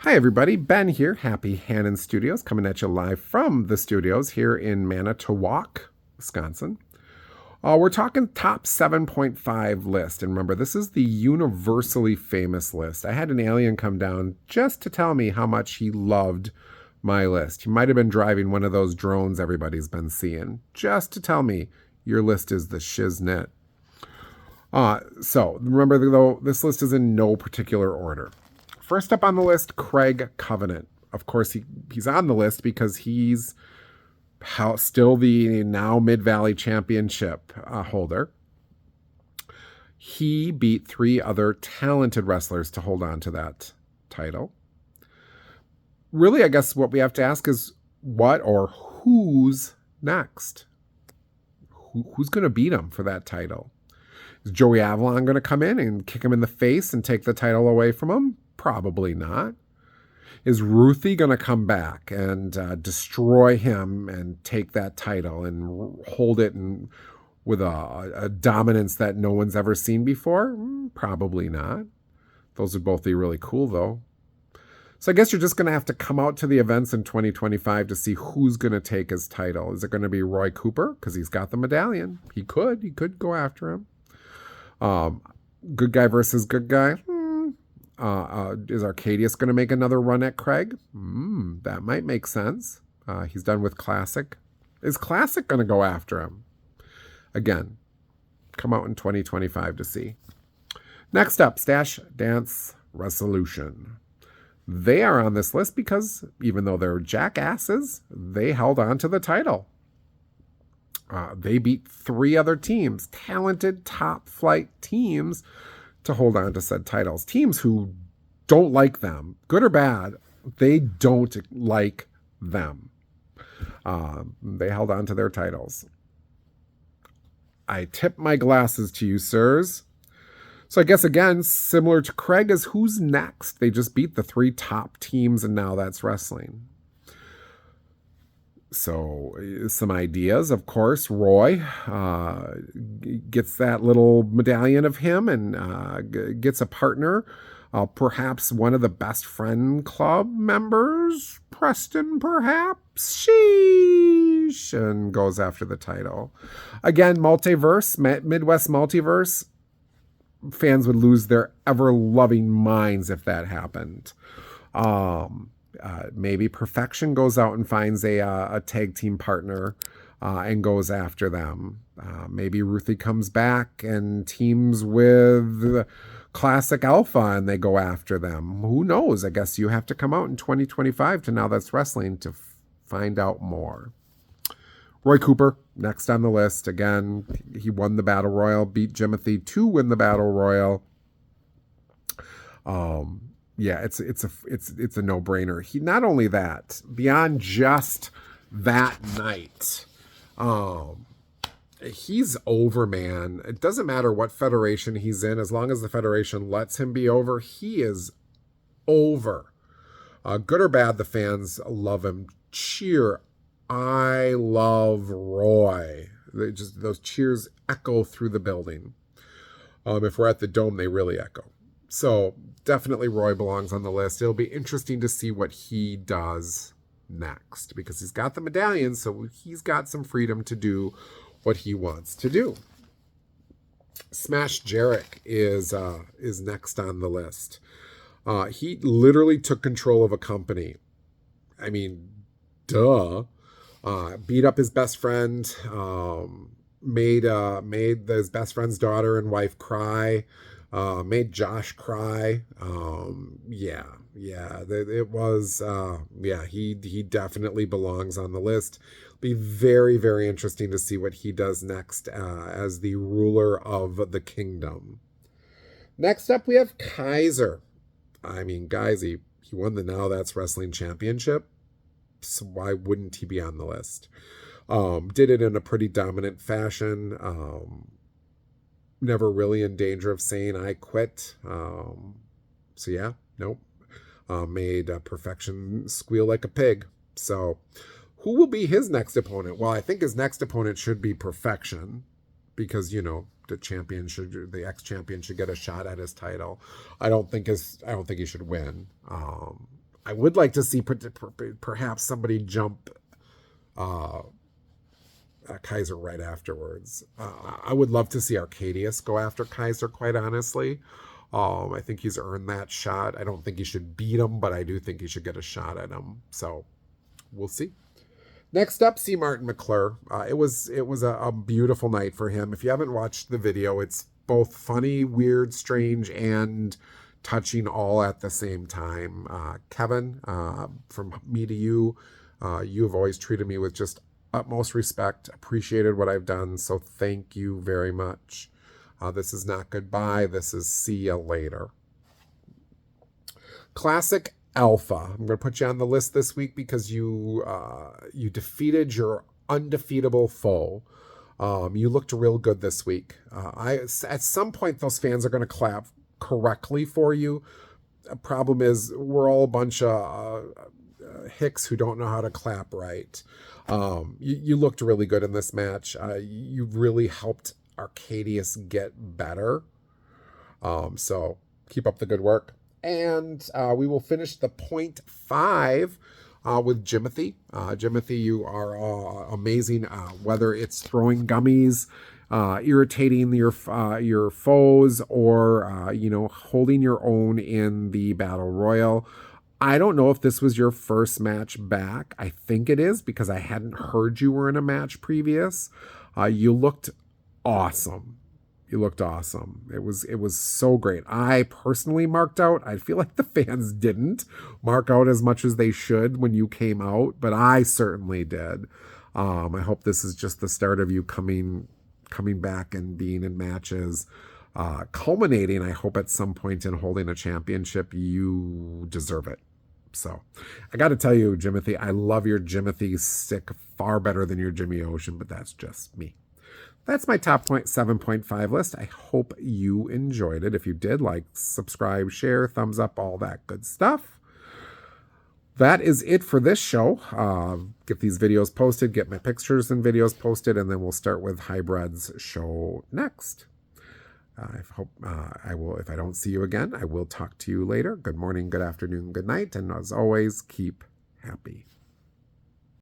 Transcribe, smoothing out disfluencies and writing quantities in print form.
Hi, everybody. Ben here. Happy Hannon Studios, coming at you live from the studios here in Manitowoc, Wisconsin. We're talking top 7.5 list. And remember, this is the universally famous list. I had an alien come down just to tell me how much he loved my list. He might have been driving one of those drones everybody's been seeing, just to tell me your list is the shiznit. So remember, though, this list is in no particular order. First up on the list, Craig Covenant. Of course, he's on the list because he's still the now Mid-Valley Championship holder. He beat 3 other talented wrestlers to hold on to that title. Really, I guess what we have to ask is what or who's next? Who's going to beat him for that title? Is Joey Avalon going to come in and kick him in the face and take the title away from him? Probably not. Is Ruthie going to come back and destroy him and take that title and hold it with a dominance that no one's ever seen before? Probably not. Those would both be really cool, though. So I guess you're just going to have to come out to the events in 2025 to see who's going to take his title. Is it going to be Roy Cooper? Because he's got the medallion. He could go after him. Good guy versus good guy. Is Arcadius going to make another run at Craig? That might make sense. He's done with Classic. Is Classic going to go after him? Again, come out in 2025 to see. Next up, Stash Dance Resolution. They are on this list because even though they're jackasses, they held on to the title. They beat 3 other teams, talented top flight teams, to hold on to said titles. Teams who don't like them, good or bad, they don't like them. They held on to their titles. I tip my glasses to you, sirs. So I guess, again, similar to Craig, is who's next? They just beat the 3 top teams, and now that's wrestling. So some ideas, of course. Roy gets that little medallion of him and gets a partner, perhaps one of the best friend club members, Preston, perhaps. Sheesh, and goes after the title. Again, multiverse, Midwest multiverse. Fans would lose their ever-loving minds if that happened. Maybe Perfection goes out and finds a tag team partner and goes after them. Maybe Ruthie comes back and teams with Classic Alpha and they go after them. Who knows? I guess you have to come out in 2025 to Now That's Wrestling to find out more. Roy Cooper, next on the list. Again, he won the Battle Royal, beat Jimothy to win the Battle Royal. Yeah, it's a no-brainer. He not only that, beyond just that night, he's over, man. It doesn't matter what federation he's in, as long as the federation lets him be over, he is over. Good or bad, the fans love him. Cheer, I love Roy. Those cheers echo through the building. If we're at the Dome, they really echo. So definitely Roy belongs on the list. It'll be interesting to see what he does next because he's got the medallion, so he's got some freedom to do what he wants to do. Smash Jarek is next on the list. He literally took control of a company. I mean, duh. Beat up his best friend, made his best friend's daughter and wife cry, made Josh cry. He definitely belongs on the list. Be very, very interesting to see what he does next as the ruler of the kingdom. Next up, we have Kaiser. I mean, guys, he won the Now That's Wrestling Championship. So why wouldn't he be on the list? Did it in a pretty dominant fashion. Never really in danger of saying I quit. Made Perfection squeal like a pig. So who will be his next opponent? Well, I think his next opponent should be Perfection because, the ex-champion should get a shot at his title. I don't think he should win. I would like to see perhaps somebody jump Kaiser right afterwards. I would love to see Arcadius go after Kaiser, quite honestly. I think he's earned that shot. I don't think he should beat him, but I do think he should get a shot at him. So we'll see. Next up, C. Martin McClure. It was a beautiful night for him. If you haven't watched the video, it's both funny, weird, strange, and touching all at the same time. Kevin, from me to you, you have always treated me with just utmost respect, appreciated what I've done, so thank you very much. This is not goodbye, this is see ya later. Classic Alpha. I'm going to put you on the list this week because you defeated your undefeatable foe. You looked real good this week. At some point, those fans are going to clap correctly for you. The problem is we're all a bunch of hicks who don't know how to clap right. You looked really good in this match. You really helped Arcadius get better. So keep up the good work. And we will finish the 0.5 with Jimothy. Jimothy, you are amazing. Whether it's throwing gummies, irritating your foes, or holding your own in the battle royal. I don't know if this was your first match back. I think it is because I hadn't heard you were in a match previous. You looked awesome. You looked awesome. It was so great. I personally marked out. I feel like the fans didn't mark out as much as they should when you came out, but I certainly did. I hope this is just the start of you coming back and being in matches, culminating, I hope, at some point in holding a championship. You deserve it. So I got to tell you, Jimothy, I love your Jimothy stick far better than your Jimmy Ocean, but that's just me. That's my top 7.5 list. I hope you enjoyed it. If you did, like, subscribe, share, thumbs up, all that good stuff. That is it for this show. Get these videos posted, get my pictures and videos posted, and then we'll start with Hybrid's show next. I hope I will. If I don't see you again, I will talk to you later. Good morning, good afternoon, good night, and as always, keep happy.